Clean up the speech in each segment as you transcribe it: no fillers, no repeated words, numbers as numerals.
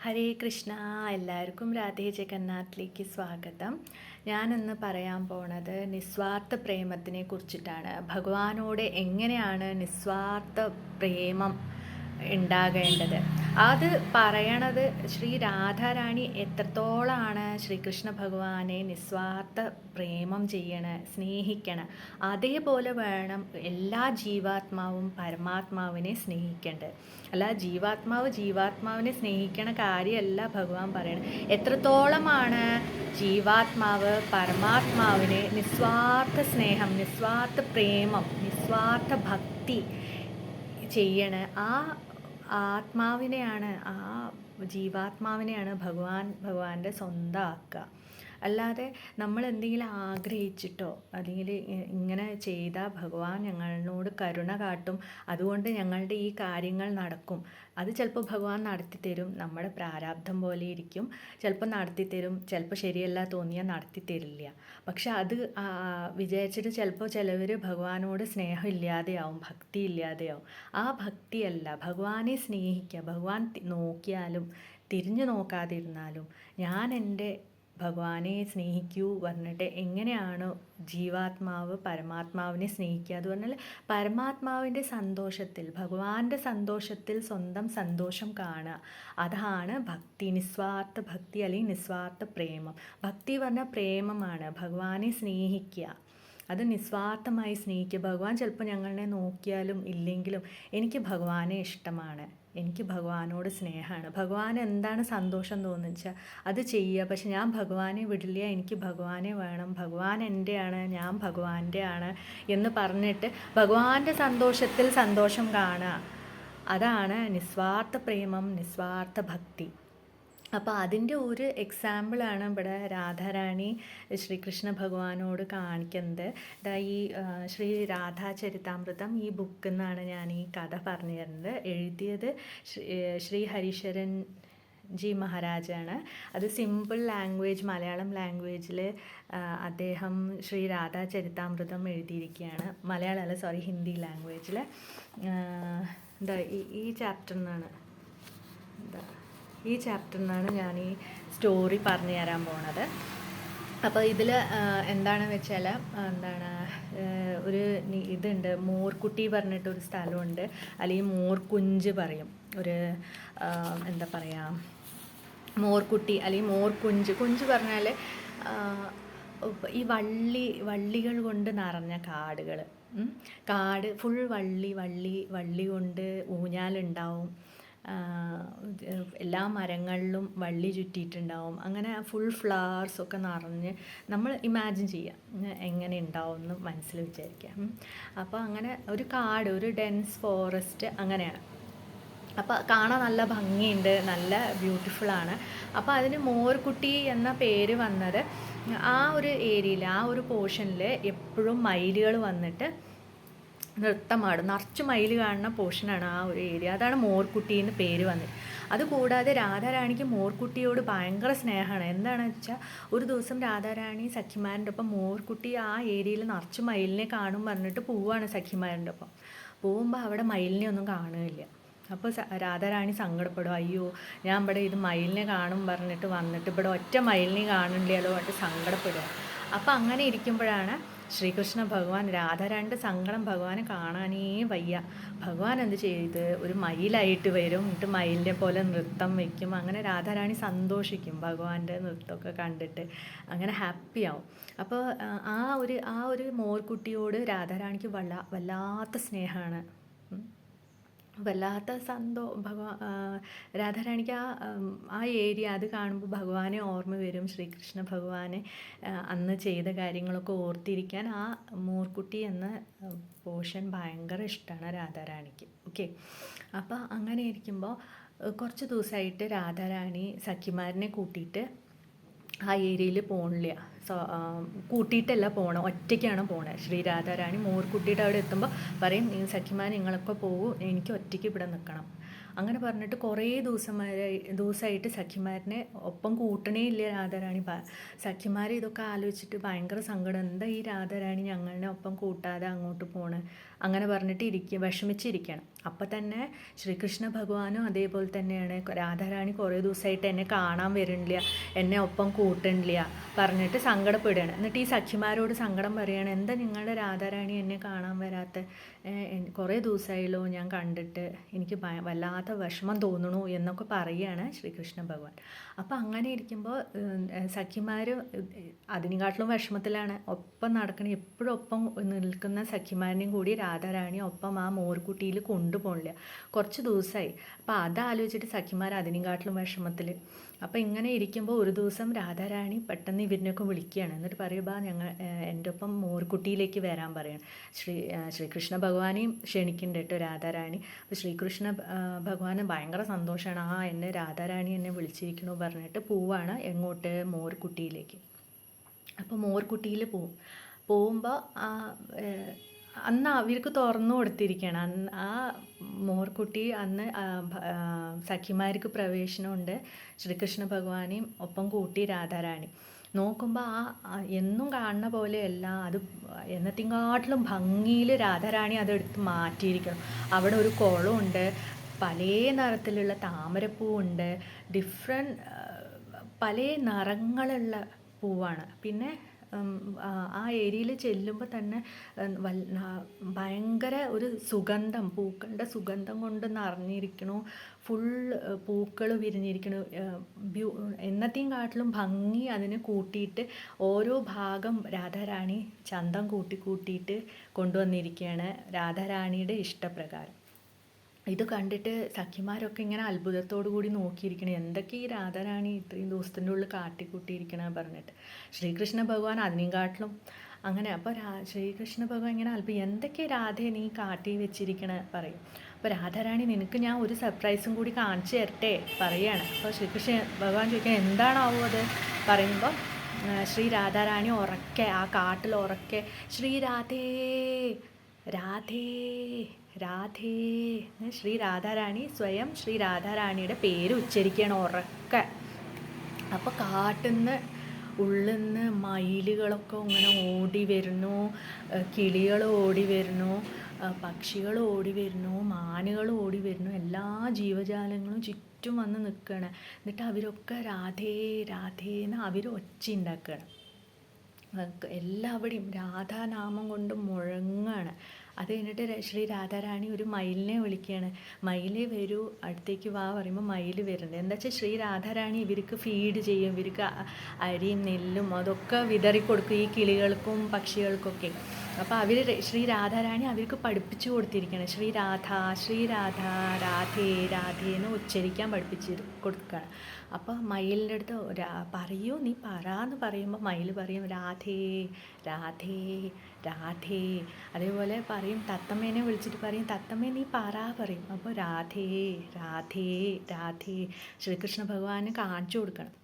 ഹരേ കൃഷ്ണ. എല്ലാവർക്കും രാധേ ജഗന്നാഥിലേക്ക് സ്വാഗതം. ഞാനിന്ന് പറയാൻ പോണത് നിസ്വാർത്ഥ പ്രേമത്തിനെ കുറിച്ചിട്ടാണ്. ഭഗവാനോട് എങ്ങനെയാണ് നിസ്വാർത്ഥ പ്രേമം ഉണ്ടാകേണ്ടത്. അത് പറയണത് ശ്രീ രാധാറാണി എത്രത്തോളമാണ് ശ്രീകൃഷ്ണ ഭഗവാനെ നിസ്വാർത്ഥ പ്രേമം സ്നേഹിക്കണം. അതേപോലെ വേണം എല്ലാ ജീവാത്മാവും പരമാത്മാവിനെ സ്നേഹിക്കേണ്ടത്. അല്ല, ജീവാത്മാവിനെ സ്നേഹിക്കണ കാര്യമല്ല ഭഗവാൻ പറയണം. എത്രത്തോളമാണ് ജീവാത്മാവ് പരമാത്മാവിനെ നിസ്വാർത്ഥ സ്നേഹം, നിസ്വാർത്ഥ പ്രേമം, നിസ്വാർത്ഥ ഭക്തി ചെയ്യണ ആ ജീവാത്മാവിനെയാണ് ഭഗവാന്റെ സ്വന്തമാക്കുക. അല്ലാതെ നമ്മൾ എന്തെങ്കിലും ആഗ്രഹിച്ചിട്ടോ അല്ലെങ്കിൽ ഇങ്ങനെ ചെയ്താൽ ഭഗവാൻ ഞങ്ങളോട് കരുണ കാട്ടും, അതുകൊണ്ട് ഞങ്ങളുടെ ഈ കാര്യങ്ങൾ നടക്കും. അത് ചിലപ്പോൾ ഭഗവാൻ നടത്തിത്തരും, നമ്മുടെ പ്രാരാബ്ധം പോലെ ഇരിക്കും. ചിലപ്പോൾ നടത്തിത്തരും, ചിലപ്പോൾ ശരിയല്ല തോന്നിയാൽ നടത്തിത്തരില്ല. പക്ഷെ അത് വിചാരിച്ചിട്ട് ചിലപ്പോൾ ചിലവർ ഭഗവാനോട് സ്നേഹം ഇല്ലാതെയാവും, ഭക്തി ഇല്ലാതെയാവും. ആ ഭക്തിയല്ല, ഭഗവാനെ സ്നേഹിക്കുക. ഭഗവാൻ നോക്കിയാലും തിരിഞ്ഞു നോക്കാതിരുന്നാലും ഞാൻ എൻ്റെ ഭഗവാനെ സ്നേഹിക്കൂ പറഞ്ഞിട്ട് എങ്ങനെയാണ് ജീവാത്മാവ് പരമാത്മാവിനെ സ്നേഹിക്കുക. അത് പറഞ്ഞാൽ പരമാത്മാവിൻ്റെ സന്തോഷത്തിൽ, ഭഗവാന്റെ സന്തോഷത്തിൽ സ്വന്തം സന്തോഷം കാണുക. അതാണ് ഭക്തി, നിസ്വാർത്ഥ ഭക്തി അല്ലെങ്കിൽ നിസ്വാർത്ഥ പ്രേമം. ഭക്തി പറഞ്ഞാൽ പ്രേമമാണ്, ഭഗവാനെ സ്നേഹിക്കുക. അത് നിസ്വാർത്ഥമായി സ്നേഹിക്കുക. ഭഗവാൻ ചിലപ്പോൾ ഞങ്ങളെ നോക്കിയാലും ഇല്ലെങ്കിലും എനിക്ക് ഭഗവാനെ ഇഷ്ടമാണ്, എനിക്ക് ഭഗവാനോട് സ്നേഹമാണ്. ഭഗവാൻ എന്താണ് സന്തോഷം തോന്നുന്നു വെച്ചാൽ അത് ചെയ്യുക. പക്ഷെ ഞാൻ ഭഗവാനെ വിടില്ല, എനിക്ക് ഭഗവാനെ വേണം, ഭഗവാൻ എൻ്റെയാണ്, ഞാൻ ഭഗവാന്റെ ആണ് എന്ന് പറഞ്ഞിട്ട് ഭഗവാന്റെ സന്തോഷത്തിൽ സന്തോഷം കാണുക. അതാണ് നിസ്വാർത്ഥ പ്രേമം, നിസ്വാർത്ഥ ഭക്തി. അപ്പോൾ അതിൻ്റെ ഒരു എക്സാമ്പിളാണ് ഇവിടെ രാധാറാണി ശ്രീകൃഷ്ണ ഭഗവാനോട് കാണിക്കുന്നത്. ഈ ശ്രീ രാധാചരിതാമൃതം ഈ ബുക്കിൽ നിന്നാണ് ഞാൻ ഈ കഥ പറഞ്ഞു തരുന്നത്. എഴുതിയത് ശ്രീ ഹരിശരൻ ജി മഹാരാജാണ്. അത് സിമ്പിൾ ലാംഗ്വേജ്, മലയാളം ലാംഗ്വേജിൽ അദ്ദേഹം ശ്രീ രാധാചരിതാമൃതം എഴുതിയിരിക്കുകയാണ്. ഹിന്ദി ലാംഗ്വേജിൽ. ഈ ചാപ്റ്ററിൽ നിന്നാണ് ഞാൻ ഈ സ്റ്റോറി പറഞ്ഞു തരാൻ പോണത്. അപ്പോൾ ഇതിൽ എന്താണെന്ന് വെച്ചാൽ ഒരു ഇതുണ്ട്, മോർക്കുട്ടി പറഞ്ഞിട്ടൊരു സ്ഥലമുണ്ട്, അല്ലെങ്കിൽ മോർക്കുഞ്ച് പറയും. ഒരു എന്താ പറയുക, മോർക്കുട്ടി അല്ലെങ്കിൽ മോർക്കുഞ്ച്. കുഞ്ച് പറഞ്ഞാൽ ഈ വള്ളികൾ കൊണ്ട് നിറഞ്ഞ കാട് ഫുൾ വള്ളി കൊണ്ട് ഊഞ്ഞാലുണ്ടാവും. എല്ലാ മരങ്ങളിലും വള്ളി ചുറ്റിയിട്ടുണ്ടാവും. അങ്ങനെ ഫുൾ ഫ്ലവേഴ്സൊക്കെ നിറഞ്ഞ് നമ്മൾ ഇമാജിൻ ചെയ്യുക എങ്ങനെ ഉണ്ടാവും എന്ന് മനസ്സിൽ വിചാരിക്കുക. അപ്പോൾ അങ്ങനെ ഒരു കാട്, ഒരു ഡെൻസ് ഫോറസ്റ്റ് അങ്ങനെയാണ്. അപ്പോൾ കാണാൻ നല്ല ഭംഗിയുണ്ട്, നല്ല ബ്യൂട്ടിഫുള്ളാണ്. അപ്പോൾ അതിന് മോർക്കുട്ടി എന്ന പേര് വന്നത് ആ ഒരു ഏരിയയിൽ, ആ ഒരു പോർഷനിൽ എപ്പോഴും മയിലുകൾ വന്നിട്ട് നൃത്തമാടും. നിറച്ച് മയിൽ കാണുന്ന പോർഷനാണ് ആ ഒരു ഏരിയ. അതാണ് മോർക്കുട്ടി എന്ന് പേര് വന്നത്. അതുകൂടാതെ രാധാറാണിക്ക് മോർക്കുട്ടിയോട് ഭയങ്കര സ്നേഹമാണ്. എന്താണെന്ന് വെച്ചാൽ ഒരു ദിവസം രാധാറാണി സഖിമാരൻ്റെ ഒപ്പം മോർക്കുട്ടി ആ ഏരിയയിൽ നിറച്ച് മയിലിനെ കാണും പറഞ്ഞിട്ട് പോവുകയാണ് സഖിമാരൻ്റെ ഒപ്പം. പോകുമ്പോൾ അവിടെ മയിലിനെ ഒന്നും കാണുകയില്ല. അപ്പോൾ രാധാറാണി സങ്കടപ്പെടും, അയ്യോ ഞാൻ ഇവിടെ ഇത് മയിലിനെ കാണും പറഞ്ഞിട്ട് വന്നിട്ട് ഇവിടെ ഒറ്റ മയിലിനെ കാണുന്നില്ലല്ലോ പറഞ്ഞിട്ട് സങ്കടപ്പെടുക. അപ്പോൾ അങ്ങനെ ഇരിക്കുമ്പോഴാണ് ശ്രീകൃഷ്ണ ഭഗവാൻ, രാധാറാണിയുടെ സങ്കടം ഭഗവാനെ കാണാനേ വയ്യ. ഭഗവാൻ എന്ത് ചെയ്ത് ഒരു മയിലായിട്ട് വരും, എന്നിട്ട് മയിലിൻ്റെ പോലെ നൃത്തം വയ്ക്കും. അങ്ങനെ രാധാറാണി സന്തോഷിക്കും ഭഗവാന്റെ നൃത്തമൊക്കെ കണ്ടിട്ട്, അങ്ങനെ ഹാപ്പിയാവും. അപ്പോൾ ആ ഒരു മോർക്കുട്ടിയോട് രാധാറാണിക്ക് വല്ലാത്ത സ്നേഹമാണ്, വല്ലാത്ത രാധാറാണിക്ക് ആ ഏരിയ അത് കാണുമ്പോൾ ഭഗവാനെ ഓർമ്മ വരും. ശ്രീകൃഷ്ണ ഭഗവാനെ അന്ന് ചെയ്ത കാര്യങ്ങളൊക്കെ ഓർത്തിരിക്കാൻ ആ മോർക്കുട്ടി എന്ന പോർഷൻ ഭയങ്കര ഇഷ്ടമാണ് രാധാറാണിക്ക്. ഓക്കെ, അപ്പോൾ അങ്ങനെ ഇരിക്കുമ്പോൾ കുറച്ച് ദിവസമായിട്ട് രാധാറാണി സഖിമാരനെ കൂട്ടിയിട്ട് ആ ഏരിയയിൽ പോകണില്ല. കൂട്ടിയിട്ടല്ല പോകണം, ഒറ്റയ്ക്കാണ് പോണത്. ശ്രീ രാധാറാണി മോർക്കുട്ടിയുടെ അവിടെ എത്തുമ്പോൾ പറയും, സഖിമാർ നിങ്ങളൊക്കെ പോകും, എനിക്ക് ഒറ്റയ്ക്ക് ഇവിടെ നിൽക്കണം. അങ്ങനെ പറഞ്ഞിട്ട് കുറേ ദിവസമായിട്ട് സഖിമാരനെ ഒപ്പം കൂട്ടണേ ഇല്ല രാധാറാണി. സഖിമാർ ഇതൊക്കെ ആലോചിച്ചിട്ട് ഭയങ്കര സങ്കടം, എന്താ ഈ രാധാറാണി ഞങ്ങളെ ഒപ്പം കൂട്ടാതെ അങ്ങോട്ട് പോണ്, അങ്ങനെ പറഞ്ഞിട്ട് വിഷമിച്ചിരിക്കണം. അപ്പം തന്നെ ശ്രീകൃഷ്ണ ഭഗവാനും അതേപോലെ തന്നെയാണ്, രാധാറാണി കുറേ ദിവസമായിട്ട് എന്നെ കാണാൻ വരുന്നില്ല, എന്നെ ഒപ്പം കൂട്ടണില്ല പറഞ്ഞിട്ട് സങ്കടപ്പെടുകയാണ്. എന്നിട്ട് ഈ സഖിമാരോട് സങ്കടം പറയുകയാണ്, എന്താ നിങ്ങളുടെ രാധാറാണി എന്നെ കാണാൻ വരാത്ത, കുറേ ദിവസമായല്ലോ ഞാൻ കണ്ടിട്ട്, എനിക്ക് വല്ലാത്ത വിഷമം തോന്നണു എന്നൊക്കെ പറയുകയാണ് ശ്രീകൃഷ്ണ ഭഗവാൻ. അപ്പം അങ്ങനെ ഇരിക്കുമ്പോൾ സഖിമാർ അതിനെക്കാട്ടിലും വിഷമത്തിലാണ്. ഒപ്പം നടക്കണം, എപ്പോഴും ഒപ്പം നിൽക്കുന്ന സഖിമാരിനെയും കൂടി രാധാറാണി ഒപ്പം ആ മോർക്കുട്ടിയിൽ കൊണ്ടുപോകണില്ല, കുറച്ച് ദിവസമായി. അപ്പോൾ അതാലോചിച്ചിട്ട് സഖിമാർ അതിനെക്കാട്ടിലും വിഷമത്തിൽ. അപ്പോൾ ഇങ്ങനെ ഇരിക്കുമ്പോൾ ഒരു ദിവസം രാധാറാണി പെട്ടെന്ന് ഇവരിനൊക്കെ വിളിക്കുകയാണ്. എന്നിട്ട് പറയുമ്പോൾ എൻ്റെ ഒപ്പം മോർക്കുട്ടിയിലേക്ക് വരാൻ പറയണം. ശ്രീകൃഷ്ണ ഭഗവാനെയും ക്ഷണിക്കുന്നുണ്ട് കേട്ടോ രാധാറാണി. അപ്പോൾ ശ്രീകൃഷ്ണ ഭഗവാന് ഭയങ്കര സന്തോഷമാണ്, എന്നെ രാധാറാണി എന്നെ വിളിച്ചിരിക്കണു പറഞ്ഞിട്ട് പോവാണ്. എങ്ങോട്ട്? മോർക്കുട്ടിയിലേക്ക്. അപ്പോൾ മോർക്കുട്ടിയിൽ പോകുമ്പോൾ അന്ന് അവർക്ക് തുറന്നു കൊടുത്തിരിക്കുകയാണ്. ആ മോർക്കുട്ടി അന്ന് സഖിമാർക്ക് പ്രവേശനമുണ്ട്. ശ്രീകൃഷ്ണ ഭഗവാനെയും ഒപ്പം കൂട്ടി രാധാറാണി നോക്കുമ്പോൾ എന്നും കാണുന്ന പോലെയല്ല, അത് എന്നത്തെക്കാട്ടിലും ഭംഗിയിൽ രാധാറാണി അതെടുത്ത് മാറ്റിയിരിക്കണം. അവിടെ ഒരു കുളമുണ്ട്, പല നിറത്തിലുള്ള താമരപ്പൂവുണ്ട്, പല നിറങ്ങളുള്ള പൂവാണ്. പിന്നെ ആ ഏരിയയിൽ ചെല്ലുമ്പോൾ തന്നെ ഭയങ്കര ഒരു സുഗന്ധം, പൂക്കളുടെ സുഗന്ധം കൊണ്ട് നിറഞ്ഞിരിക്കണു. ഫുൾ പൂക്കൾ വിരിഞ്ഞിരിക്കണു. എന്നത്തെയും കാട്ടിലും ഭംഗി അതിന് കൂട്ടിയിട്ട് ഓരോ ഭാഗം രാധാറാണി ചന്തം കൂട്ടിയിട്ട് കൊണ്ടുവന്നിരിക്കുകയാണ് രാധാറാണിയുടെ ഇഷ്ടപ്രകാരം. ഇത് കണ്ടിട്ട് സഖിമാരൊക്കെ ഇങ്ങനെ അത്ഭുതത്തോടു കൂടി നോക്കിയിരിക്കണേ, എന്തൊക്കെ ഈ രാധാറാണി ഇത്രയും ദിവസത്തിൻ്റെ ഉള്ളിൽ കാട്ടിക്കൂട്ടിയിരിക്കണ പറഞ്ഞിട്ട്. ശ്രീകൃഷ്ണ ഭഗവാൻ അതിനെക്കാട്ടിലും അങ്ങനെ. അപ്പോൾ ശ്രീകൃഷ്ണ ഭഗവാൻ ഇങ്ങനെ എന്തൊക്കെ രാധയെ നീ കാട്ടി വെച്ചിരിക്കണ പറയും. അപ്പോൾ രാധാറാണി, നിനക്ക് ഞാൻ ഒരു സർപ്രൈസും കൂടി കാണിച്ചു തരട്ടെ പറയാണ്. അപ്പോൾ ശ്രീകൃഷ്ണ ഭഗവാൻ ചോദിക്കാൻ എന്താണാവോ അത് പറയുമ്പോൾ ശ്രീ രാധാറാണി ഉറക്കെ, ആ കാട്ടിൽ ഉറക്കെ, ശ്രീ രാധേ രാധേ രാധേ, ശ്രീ രാധാറാണി സ്വയം ശ്രീ രാധാറാണിയുടെ പേര് ഉച്ചരിക്കുകയാണ് ഉറക്കെ. അപ്പോൾ കാട്ടിന്ന് ഉള്ളിൽ നിന്ന് മയിലുകളൊക്കെ ഇങ്ങനെ ഓടി വരുന്നു, കിളികൾ ഓടി വരുന്നു, പക്ഷികൾ ഓടി വരുന്നു, മാനുകൾ ഓടി വരുന്നു, എല്ലാ ജീവജാലങ്ങളും ചുറ്റും വന്ന് നിൽക്കുകയാണ്. എന്നിട്ട് അവരൊക്കെ രാധേ രാധേന്ന് അവർ ഒച്ച ഉണ്ടാക്കുകയാണ്. എല്ലാവിടെയും രാധാനാമം കൊണ്ട് മുഴങ്ങാണ്. അത് കഴിഞ്ഞിട്ട് ശ്രീ രാധാറാണി ഒരു മയിലിനെ വിളിക്കുകയാണ്. മയിലേ വരൂ, അടുത്തേക്ക് വാ പറയുമ്പോൾ മയിൽ വരുന്നുണ്ട്. എന്താ വെച്ചാൽ ശ്രീ രാധാറാണി ഇവർക്ക് ഫീഡ് ചെയ്യും, ഇവർക്ക് അരിയും നെല്ലും അതൊക്കെ വിതറി കൊടുക്കും ഈ കിളികൾക്കും പക്ഷികൾക്കൊക്കെ. അപ്പോൾ ശ്രീ രാധാറാണി അവർക്ക് പഠിപ്പിച്ചു കൊടുത്തിരിക്കുകയാണ്. ശ്രീ രാധ രാധേ രാധേ എന്ന് ഉച്ചരിക്കാൻ പഠിപ്പിച്ച് കൊടുക്കുകയാണ്. അപ്പോൾ മയിലിൻ്റെ അടുത്ത് പറയൂ, നീ എന്ന് പറയുമ്പോൾ മയിൽ പറയും രാധേ രാധേ രാധേ. അതേപോലെ പറയും, തത്തമ്മേനെ വിളിച്ചിട്ട് പറയും തത്തമ്മേ നീ പറയും. അപ്പോൾ രാധേ രാധേ രാധേ ശ്രീകൃഷ്ണ ഭഗവാന് കാണിച്ചു കൊടുക്കണം.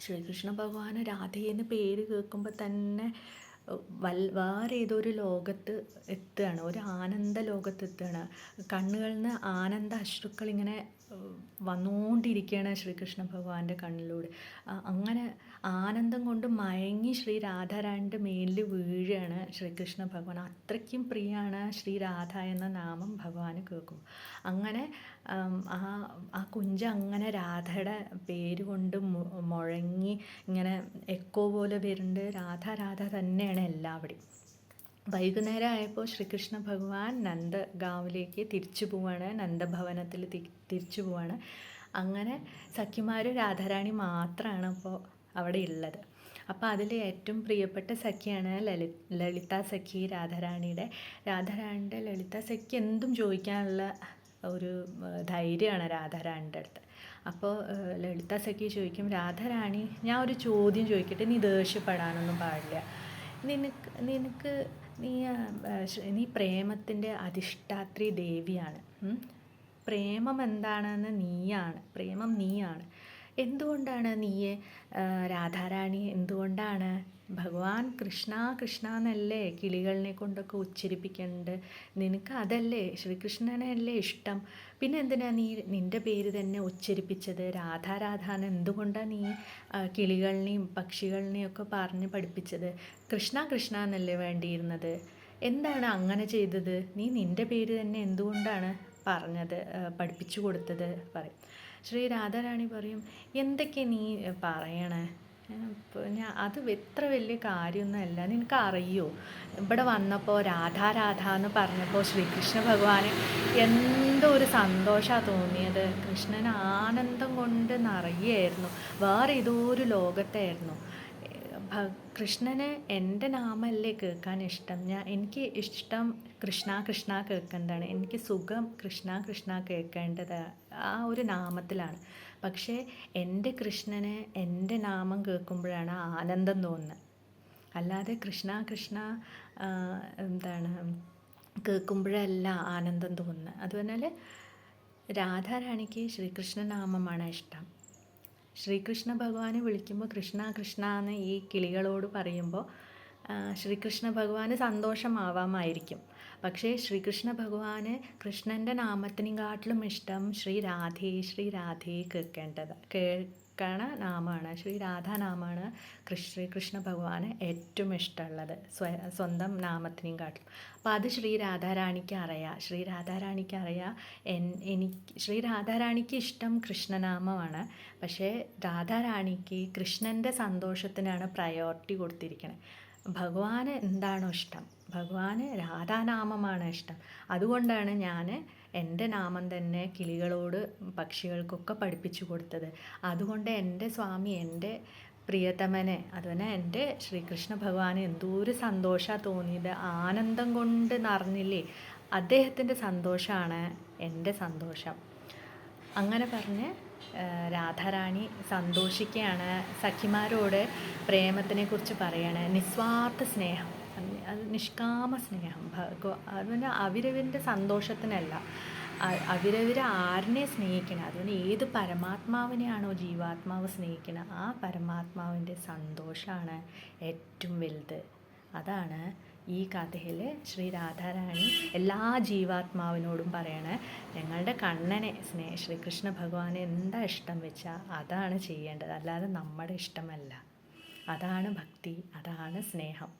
ശ്രീകൃഷ്ണ ഭഗവാന് രാധേന്ന് പേര് കേൾക്കുമ്പോൾ തന്നെ വേറെ ഏതൊരു ലോകത്ത് എത്തുകയാണ്, ഒരു ആനന്ദ ലോകത്ത് എത്തുകയാണ്. കണ്ണുകളിൽ നിന്ന് ആനന്ദ അശ്രുക്കൾ ഇങ്ങനെ വന്നുകൊണ്ടിരിക്കുകയാണ് ശ്രീകൃഷ്ണ ഭഗവാന്റെ കണ്ണിലൂടെ. അങ്ങനെ ആനന്ദം കൊണ്ട് മയങ്ങി ശ്രീ രാധാറാണിൻ്റെ മേലിൽ വീഴുകയാണ് ശ്രീകൃഷ്ണ ഭഗവാൻ. അത്രയ്ക്കും പ്രിയമാണ് ശ്രീ രാധ എന്ന നാമം ഭഗവാന് കേൾക്കും. അങ്ങനെ ആ കുഞ്ച അങ്ങനെ രാധയുടെ പേര് കൊണ്ട് മുഴങ്ങി ഇങ്ങനെ എക്കോ പോലെ വരുന്നുണ്ട്. രാധ രാധ തന്നെയാണ് എല്ലാവിടെയും. വൈകുന്നേരം ആയപ്പോൾ ശ്രീകൃഷ്ണ ഭഗവാൻ നന്ദഗാവിലേക്ക് തിരിച്ചു പോവാണ്, നന്ദഭവനത്തിൽ തിരിച്ചു പോവാണ്. അങ്ങനെ സഖിമാർ രാധാറാണി മാത്രമാണ് അപ്പോൾ അവിടെ ഉള്ളത്. അപ്പോൾ അതിൽ ഏറ്റവും പ്രിയപ്പെട്ട സഖിയാണ് ലളിത സഖി രാധാറാണിയുടെ. ലളിത സഖി എന്തും ചോദിക്കാനുള്ള ഒരു ധൈര്യമാണ് രാധാറാണിയുടെ അടുത്ത്. അപ്പോൾ ലളിത സഖി ചോദിക്കും, രാധാറാണി ഞാൻ ഒരു ചോദ്യം ചോദിക്കട്ടെ, നീ ദേഷ്യപ്പെടാനൊന്നും പാടില്ല. നീ പ്രേമത്തിൻ്റെ അധിഷ്ഠാത്രി ദേവിയാണ്. പ്രേമം എന്താണെന്ന് പ്രേമം നീയാണ്. എന്തുകൊണ്ടാണ് രാധാറാണി എന്തുകൊണ്ടാണ് ഭഗവാൻ കൃഷ്ണ കൃഷ്ണ എന്നല്ലേ കിളികളിനെ കൊണ്ടൊക്കെ ഉച്ചരിപ്പിക്കുന്നുണ്ട്, നിനക്ക് അതല്ലേ ശ്രീകൃഷ്ണനല്ലേ ഇഷ്ടം, പിന്നെ എന്തിനാ നിൻ്റെ പേര് തന്നെ ഉച്ചരിപ്പിച്ചത് രാധാരാധാന്ന്? എന്തുകൊണ്ടാണ് നീ കിളികളിനെയും പക്ഷികളിനെയും ഒക്കെ പറഞ്ഞ് പഠിപ്പിച്ചത്? കൃഷ്ണ കൃഷ്ണ എന്നല്ലേ വേണ്ടിയിരുന്നത്, എന്താണ് അങ്ങനെ ചെയ്തത്? നിൻ്റെ പേര് തന്നെ എന്തുകൊണ്ടാണ് പറഞ്ഞത്, പഠിപ്പിച്ചു കൊടുത്തത് പറയും. ശ്രീ രാധാറാണി പറയും, എന്തൊക്കെ നീ പറയണേ, അത് ഇത്ര വലിയ കാര്യമൊന്നുമല്ല, നിനക്കറിയോ ഇവിടെ വന്നപ്പോൾ രാധാ രാധ എന്ന് പറഞ്ഞപ്പോൾ ശ്രീകൃഷ്ണ ഭഗവാന് എന്തോ ഒരു സന്തോഷമാണ് തോന്നിയത്. കൃഷ്ണൻ ആനന്ദം കൊണ്ട് നിറയായിരുന്നു, വേറെ ഏതോ ഒരു ലോകത്തായിരുന്നു. കൃഷ്ണന് എൻ്റെ നാമല്ലേ കേൾക്കാൻ ഇഷ്ടം, എനിക്ക് ഇഷ്ടം കൃഷ്ണ കൃഷ്ണ കേൾക്കേണ്ടതാണ്, എനിക്ക് സുഖം കൃഷ്ണ കൃഷ്ണ കേൾക്കേണ്ടത് ആ ഒരു നാമത്തിലാണ്. പക്ഷേ എൻ്റെ കൃഷ്ണന് എൻ്റെ നാമം കേൾക്കുമ്പോഴാണ് ആനന്ദം തോന്നുന്നത്, അല്ലാതെ കൃഷ്ണ കൃഷ്ണ കേൾക്കുമ്പോഴല്ല ആനന്ദം തോന്നുന്നത്. അതുപോലെ രാധാറാണിക്ക് ശ്രീകൃഷ്ണ നാമമാണ് ഇഷ്ടം. ശ്രീകൃഷ്ണ ഭഗവാനെ വിളിക്കുമ്പോൾ കൃഷ്ണ കൃഷ്ണ എന്ന് ഈ കിളികളോട് പറയുമ്പോൾ ശ്രീകൃഷ്ണ ഭഗവാന് സന്തോഷമാവാമായിരിക്കും. പക്ഷേ ശ്രീകൃഷ്ണ ഭഗവാന് കൃഷ്ണൻ്റെ നാമത്തിനെക്കാട്ടിലും ഇഷ്ടം ശ്രീ രാധേ കേൾക്കണ നാമമാണ്, ശ്രീ രാധാനാമാണ് ശ്രീകൃഷ്ണ ഭഗവാന് ഏറ്റവും ഇഷ്ടമുള്ളത് സ്വന്തം നാമത്തിനെക്കാട്ടിലും. അപ്പോൾ അത് ശ്രീ രാധാറാണിക്ക് അറിയാം. ശ്രീ രാധാറാണിക്ക് ഇഷ്ടം കൃഷ്ണനാമമാണ്. പക്ഷേ രാധാറാണിക്ക് കൃഷ്ണൻ്റെ സന്തോഷത്തിനാണ് പ്രയോറിറ്റി കൊടുത്തിരിക്കുന്നത്. ഭഗവാന് എന്താണോ ഇഷ്ടം, ഭഗവാന് രാധാനാമമാണ് ഇഷ്ടം. അതുകൊണ്ടാണ് ഞാൻ എൻ്റെ നാമം തന്നെ കിളികളോട് പക്ഷികൾക്കൊക്കെ പഠിപ്പിച്ചു കൊടുത്തത്. അതുകൊണ്ട് എൻ്റെ സ്വാമി, എൻ്റെ പ്രിയതമനെ, അതുപോലെ എൻ്റെ ശ്രീകൃഷ്ണ ഭഗവാന് എന്തോരം സന്തോഷമാണ് തോന്നിയത്, ആനന്ദം കൊണ്ട് നിറഞ്ഞില്ലേ, അദ്ദേഹത്തിൻ്റെ സന്തോഷമാണ് എൻ്റെ സന്തോഷം. അങ്ങനെ പറഞ്ഞ് രാധാറാണി സന്തോഷിക്കുകയാണ്. സഖിമാരോട് പ്രേമത്തിനെക്കുറിച്ച് പറയാണ്. നിസ്വാർത്ഥ സ്നേഹം, അത് നിഷ്കാമ സ്നേഹം. അതുപോലെ അവരവൻ്റെ സന്തോഷത്തിനല്ല, അവരവർ ആരിനെ സ്നേഹിക്കണം, അതുകൊണ്ട് ഏത് പരമാത്മാവിനെയാണോ ജീവാത്മാവ് സ്നേഹിക്കണം, ആ പരമാത്മാവിൻ്റെ സന്തോഷമാണ് ഏറ്റവും വലുത്. അതാണ് ഈ കഥയിൽ ശ്രീ രാധാറാണി എല്ലാ ജീവാത്മാവിനോടും പറയണേ, ഞങ്ങളുടെ കണ്ണനെ ശ്രീകൃഷ്ണ ഭഗവാനെ എന്താ ഇഷ്ടം വെച്ചാൽ അതാണ് ചെയ്യേണ്ടത്, അല്ലാതെ നമ്മുടെ ഇഷ്ടമല്ല. അതാണ് ഭക്തി, അതാണ് സ്നേഹം.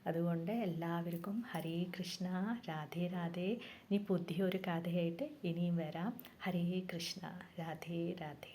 അതുകൊണ്ട് എല്ലാവർക്കും ഹരേ കൃഷ്ണ, രാധേ രാധേ. ഇനി പുതിയൊരു കഥയായിട്ട് ഇനിയും വരാം. ഹരേ കൃഷ്ണ, രാധേ രാധേ.